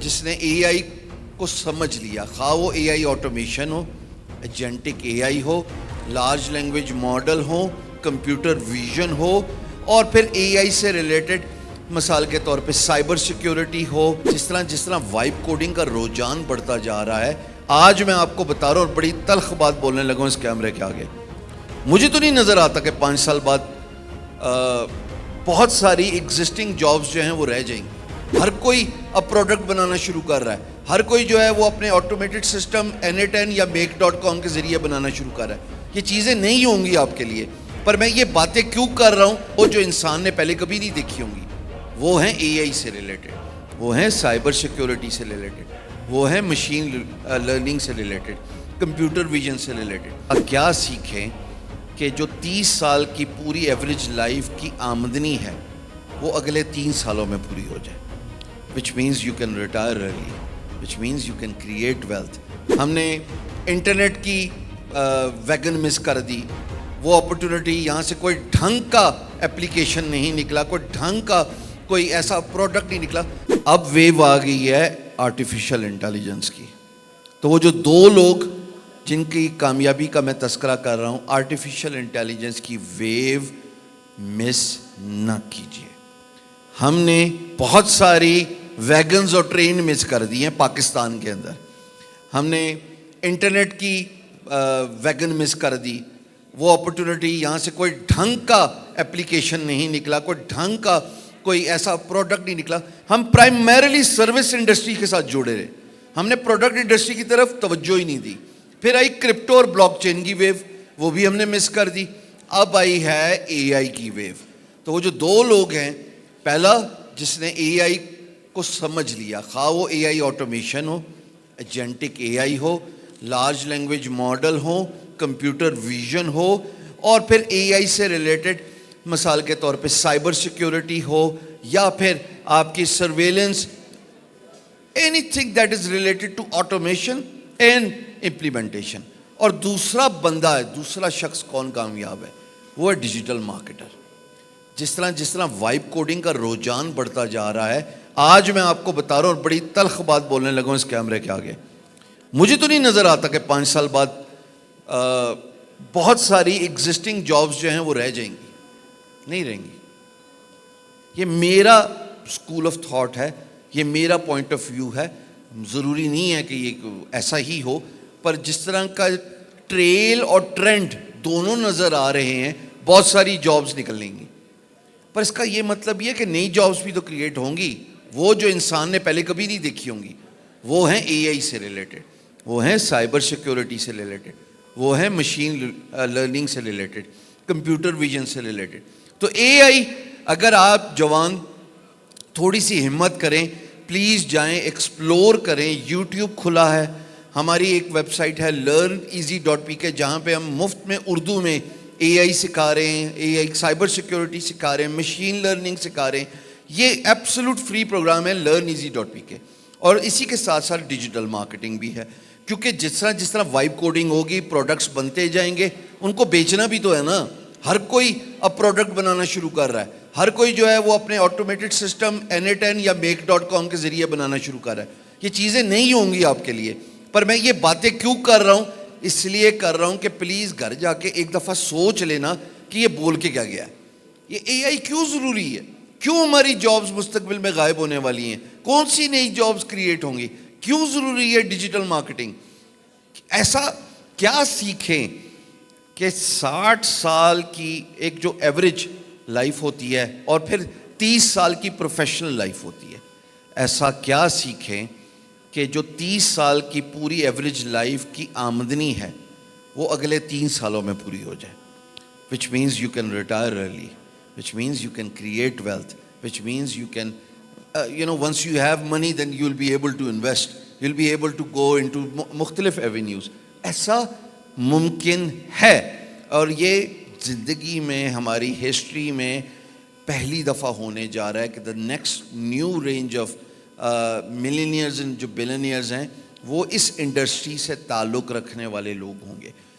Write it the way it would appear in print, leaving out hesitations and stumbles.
جس نے اے آئی کو سمجھ لیا، خواہ وہ اے آئی آٹومیشن ہو، ایجنٹک اے آئی ہو، لارج لینگویج ماڈل ہو، کمپیوٹر ویژن ہو، اور پھر اے آئی سے ریلیٹڈ مثال کے طور پہ سائبر سیکیورٹی ہو، جس طرح وائب کوڈنگ کا رجحان بڑھتا جا رہا ہے. آج میں آپ کو بتا رہا ہوں اور بڑی تلخ بات بولنے لگا ہوں اس کیمرے کے آگے. مجھے تو نہیں نظر آتا کہ 5 سال بعد بہت ساری ایگزسٹنگ جابز جو ہیں وہ رہ جائیں گی. ہر کوئی اب پروڈکٹ بنانا شروع کر رہا ہے، ہر کوئی جو ہے وہ اپنے آٹومیٹڈ سسٹم N8N یا make.com کے ذریعے بنانا شروع کر رہا ہے. یہ چیزیں نہیں ہوں گی آپ کے لیے، پر میں یہ باتیں کیوں کر رہا ہوں؟ وہ جو انسان نے پہلے کبھی نہیں دیکھی ہوں گی، وہ ہیں اے آئی سے ریلیٹڈ، وہ ہیں سائبر سیکیورٹی سے ریلیٹڈ، وہ ہیں مشین لرننگ سے ریلیٹڈ، کمپیوٹر ویژن سے ریلیٹڈ. کیا سیکھیں کہ جو 30 سال کی پوری ایوریج لائف کی آمدنی ہے وہ اگلے 3 سالوں میں پوری ہو جائے. which means you can retire early, which means you can create wealth. ہم نے انٹرنیٹ کی ویگن مس کر دی. وہ اپرچونٹی یہاں سے کوئی ڈھنگ کا اپلیکیشن نہیں نکلا، کوئی ڈھنگ کا کوئی ایسا پروڈکٹ نہیں نکلا. اب ویو آ گئی ہے آرٹیفیشل انٹیلیجنس کی. تو وہ جو 2 لوگ جن کی کامیابی کا میں تذکرہ کر رہا ہوں، آرٹیفیشل انٹیلیجنس کی ویو مس نہ کیجیے. ہم نے بہت ساری ویگنز اور ٹرین مس کر دی ہیں پاکستان کے اندر. ہم نے انٹرنیٹ کی ویگن مس کر دی. وہ اپرچونٹی یہاں سے کوئی ڈھنگ کا اپلیکیشن نہیں نکلا، کوئی ڈھنگ کا کوئی ایسا پروڈکٹ نہیں نکلا. ہم پرائمریلی سروس انڈسٹری کے ساتھ جڑے رہے، ہم نے پروڈکٹ انڈسٹری کی طرف توجہ ہی نہیں دی. پھر آئی کرپٹو اور بلاک چین کی ویو، وہ بھی ہم نے مس کر دی. اب آئی ہے اے آئی کی ویو. تو وہ جو 2 لوگ ہیں، پہلا جس نے اے آئی کو سمجھ لیا، خواہ وہ اے آئی آٹومیشن ہو، ایجنٹک اے آئی ہو، لارج لینگویج ماڈل ہو، کمپیوٹر ویژن ہو، اور پھر اے آئی سے ریلیٹڈ مثال کے طور پہ سائبر سیکیورٹی ہو، یا پھر آپ کی surveillance, anything that is related to automation and implementation. اور دوسرا بندہ ہے، دوسرا شخص کون کامیاب ہے؟ وہ ہے ڈیجیٹل مارکیٹر. جس طرح وائب کوڈنگ کا رجحان بڑھتا جا رہا ہے، آج میں آپ کو بتا رہا ہوں اور بڑی تلخ بات بولنے لگا ہوں اس کیمرے کے آگے. مجھے تو نہیں نظر آتا کہ 5 سال بعد بہت ساری ایگزسٹنگ جابز جو ہیں وہ رہ جائیں گی، نہیں رہیں گی. یہ میرا اسکول آف تھاٹ ہے، یہ میرا پوائنٹ آف ویو ہے. ضروری نہیں ہے کہ یہ ایسا ہی ہو، پر جس طرح کا ٹریل اور ٹرینڈ دونوں نظر آ رہے ہیں، بہت ساری جابز نکلیں گی. پر اس کا یہ مطلب یہ کہ نئی جابز بھی تو کریٹ ہوں گی. وہ جو انسان نے پہلے کبھی نہیں دیکھی ہوں گی، وہ ہیں اے آئی سے ریلیٹڈ، وہ ہیں سائبر سیکیورٹی سے ریلیٹڈ، وہ ہیں مشین لرننگ سے ریلیٹڈ، کمپیوٹر ویژن سے ریلیٹڈ. تو اے آئی، اگر آپ جوان تھوڑی سی ہمت کریں، پلیز جائیں ایکسپلور کریں. یوٹیوب کھلا ہے، ہماری ایک ویب سائٹ ہے learneasy.pk، جہاں پہ ہم مفت میں اردو میں اے آئی سکھا رہے ہیں، اے آئی سائبر سیکیورٹی سکھا رہے ہیں، مشین لرننگ سکھا رہے ہیں. یہ ایبسولوٹ فری پروگرام ہے learneasy.pk. اور اسی کے ساتھ ساتھ ڈیجیٹل مارکیٹنگ بھی ہے، کیونکہ جس طرح وائب کوڈنگ ہوگی، پروڈکٹس بنتے جائیں گے، ان کو بیچنا بھی تو ہے نا. ہر کوئی اب پروڈکٹ بنانا شروع کر رہا ہے، ہر کوئی جو ہے وہ اپنے آٹومیٹڈ سسٹم N8N یا make.com کے ذریعے بنانا شروع کر رہا ہے. یہ چیزیں نہیں ہوں گی آپ کے لیے، پر میں یہ باتیں کیوں کر رہا ہوں؟ اس لیے کر رہا ہوں کہ پلیز گھر جا کے ایک دفعہ سوچ لینا کہ یہ بول کے کیا گیا ہے. یہ اے آئی کیوں ضروری ہے؟ کیوں ہماری جابز مستقبل میں غائب ہونے والی ہیں؟ کون سی نئی جابز کریٹ ہوں گی؟ کیوں ضروری ہے ڈیجیٹل مارکیٹنگ؟ ایسا کیا سیکھیں کہ 60 سال کی ایک جو ایوریج لائف ہوتی ہے اور پھر 30 سال کی پروفیشنل لائف ہوتی ہے، ایسا کیا سیکھیں کہ جو 30 سال کی پوری ایوریج لائف کی آمدنی ہے وہ اگلے 3 سالوں میں پوری ہو جائے. which means you can retire early, which means you can create wealth, which means you can once you have money then you'll be able to invest, you'll be able to go into مختلف avenues. ایسا ممکن ہے، اور یہ زندگی میں ہماری history میں پہلی دفعہ ہونے جا رہا ہے کہ the next new range of millionaires جو بلینئرز ہیں وہ اس انڈسٹری سے تعلق رکھنے والے لوگ ہوں گے.